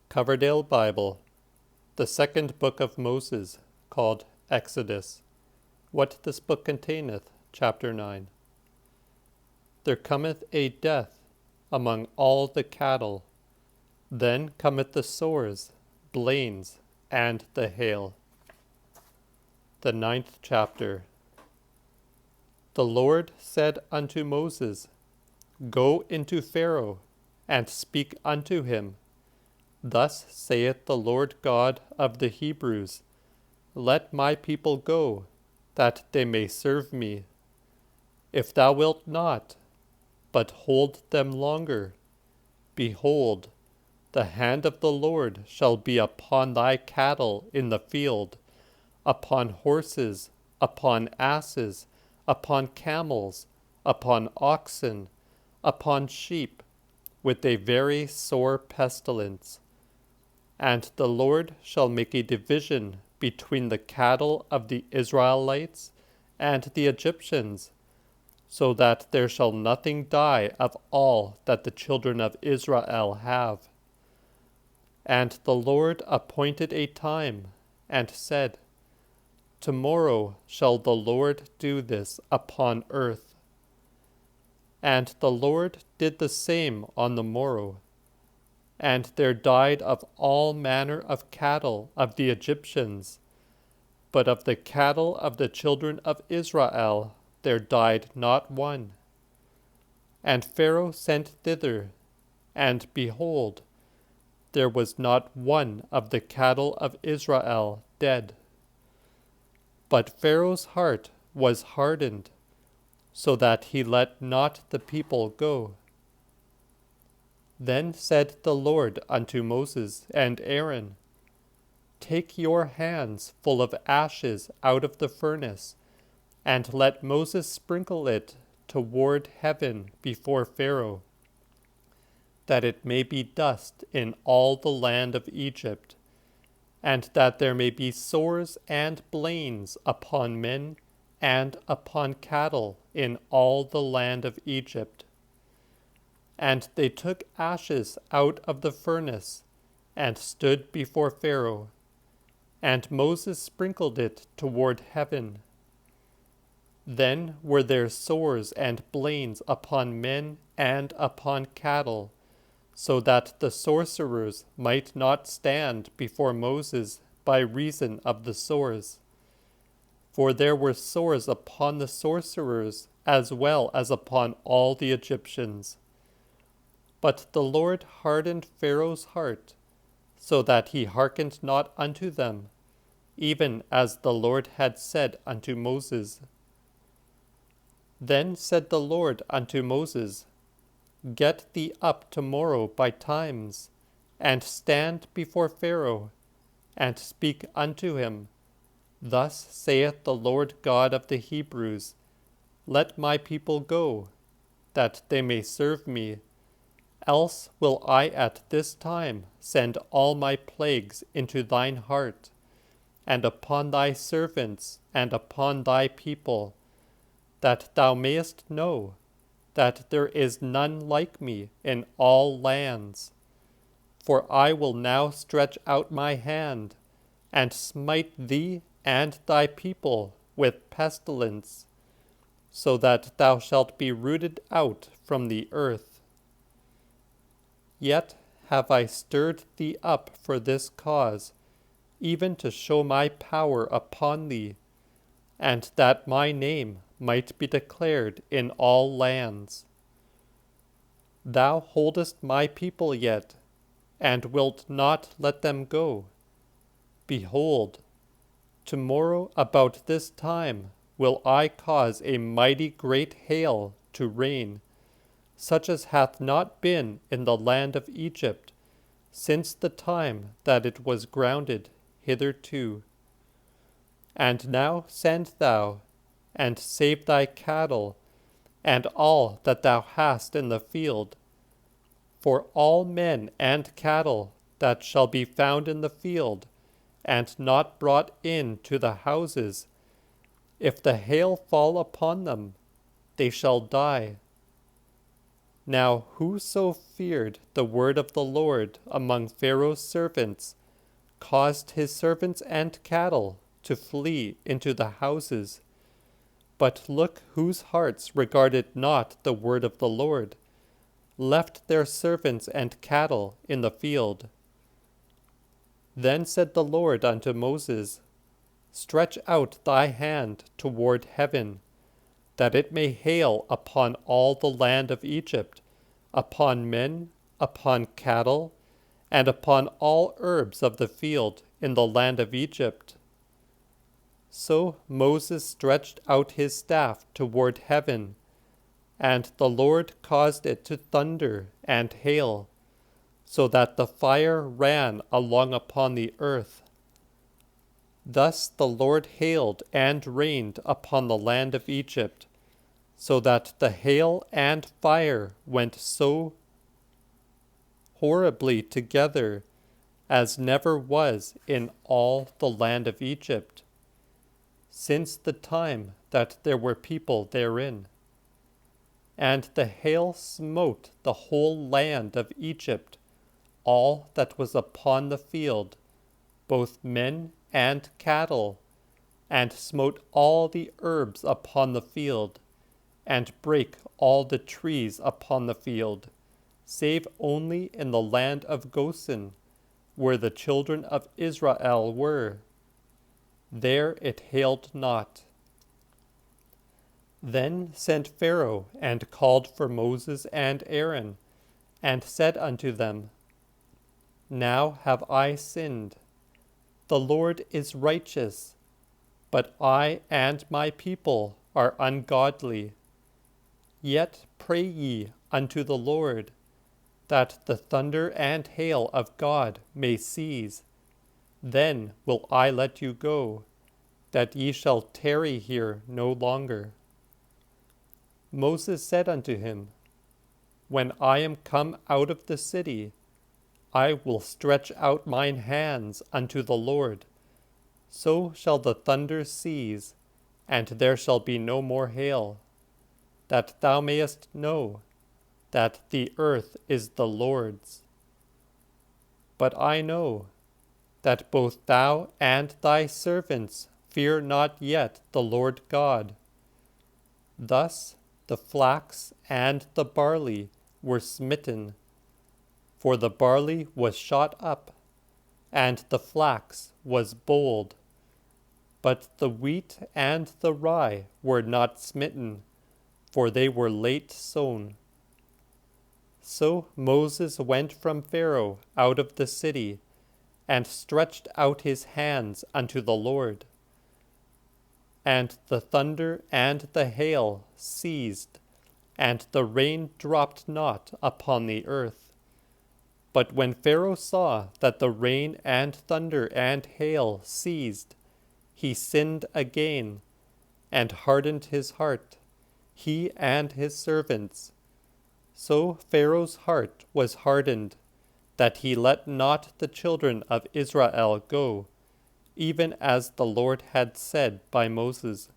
Coverdale Bible, the second book of Moses, called Exodus. What this book containeth, chapter 9. There cometh a death among all the cattle. Then cometh the sores, blains, and the hail. The 9th chapter. The Lord said unto Moses, Go into Pharaoh, and speak unto him. Thus saith the Lord God of the Hebrews, Let my people go, that they may serve me. If thou wilt not, but hold them longer, behold, the hand of the Lord shall be upon thy cattle in the field, upon horses, upon asses, upon camels, upon oxen, upon sheep, with a very sore pestilence. And the Lord shall make a division between the cattle of the Israelites and the Egyptians, so that there shall nothing die of all that the children of Israel have. And the Lord appointed a time, and said, Tomorrow shall the Lord do this upon earth. And the Lord did the same on the morrow. And there died of all manner of cattle of the Egyptians, but of the cattle of the children of Israel there died not one. And Pharaoh sent thither, and behold, there was not one of the cattle of Israel dead. But Pharaoh's heart was hardened, so that he let not the people go. Then said the Lord unto Moses and Aaron, Take your hands full of ashes out of the furnace, and let Moses sprinkle it toward heaven before Pharaoh, that it may be dust in all the land of Egypt, and that there may be sores and blains upon men and upon cattle in all the land of Egypt. And they took ashes out of the furnace, and stood before Pharaoh, and Moses sprinkled it toward heaven. Then were there sores and blains upon men and upon cattle, so that the sorcerers might not stand before Moses by reason of the sores. For there were sores upon the sorcerers as well as upon all the Egyptians. But the Lord hardened Pharaoh's heart, so that he hearkened not unto them, even as the Lord had said unto Moses. Then said the Lord unto Moses, Get thee up tomorrow by times, and stand before Pharaoh, and speak unto him, Thus saith the Lord God of the Hebrews, Let my people go, that they may serve me. Else will I at this time send all my plagues into thine heart, and upon thy servants, and upon thy people, that thou mayest know that there is none like me in all lands. For I will now stretch out my hand, and smite thee and thy people with pestilence, so that thou shalt be rooted out from the earth. Yet have I stirred thee up for this cause, even to show my power upon thee, and that my name might be declared in all lands. Thou holdest my people yet, and wilt not let them go. Behold, tomorrow about this time will I cause a mighty great hail to rain, such as hath not been in the land of Egypt, since the time that it was grounded hitherto. And now send thou, and save thy cattle, and all that thou hast in the field. For all men and cattle that shall be found in the field, and not brought in to the houses, if the hail fall upon them, they shall die. Now whoso feared the word of the Lord among Pharaoh's servants caused his servants and cattle to flee into the houses. But look, whose hearts regarded not the word of the Lord, left their servants and cattle in the field. Then said the Lord unto Moses, Stretch out thy hand toward heaven, that it may hail upon all the land of Egypt, upon men, upon cattle, and upon all herbs of the field in the land of Egypt. So Moses stretched out his staff toward heaven, and the Lord caused it to thunder and hail, so that the fire ran along upon the earth. Thus the Lord hailed and rained upon the land of Egypt, so that the hail and fire went so horribly together as never was in all the land of Egypt, since the time that there were people therein. And the hail smote the whole land of Egypt, all that was upon the field, both men and cattle, and smote all the herbs upon the field, and brake all the trees upon the field, save only in the land of Goshen, where the children of Israel were. There it hailed not. Then sent Pharaoh and called for Moses and Aaron, and said unto them, Now have I sinned. The Lord is righteous, but I and my people are ungodly. Yet pray ye unto the Lord, that the thunder and hail of God may cease. Then will I let you go, that ye shall tarry here no longer. Moses said unto him, When I am come out of the city, I will stretch out mine hands unto the Lord. So shall the thunder cease, and there shall be no more hail, that thou mayest know that the earth is the Lord's. But I know that both thou and thy servants fear not yet the Lord God. Thus the flax and the barley were smitten, for the barley was shot up, and the flax was bold. But the wheat and the rye were not smitten, for they were late sown. So Moses went from Pharaoh out of the city, and stretched out his hands unto the Lord. And the thunder and the hail ceased, and the rain dropped not upon the earth. But when Pharaoh saw that the rain and thunder and hail ceased, he sinned again, and hardened his heart, he and his servants. So Pharaoh's heart was hardened, that he let not the children of Israel go, even as the Lord had said by Moses.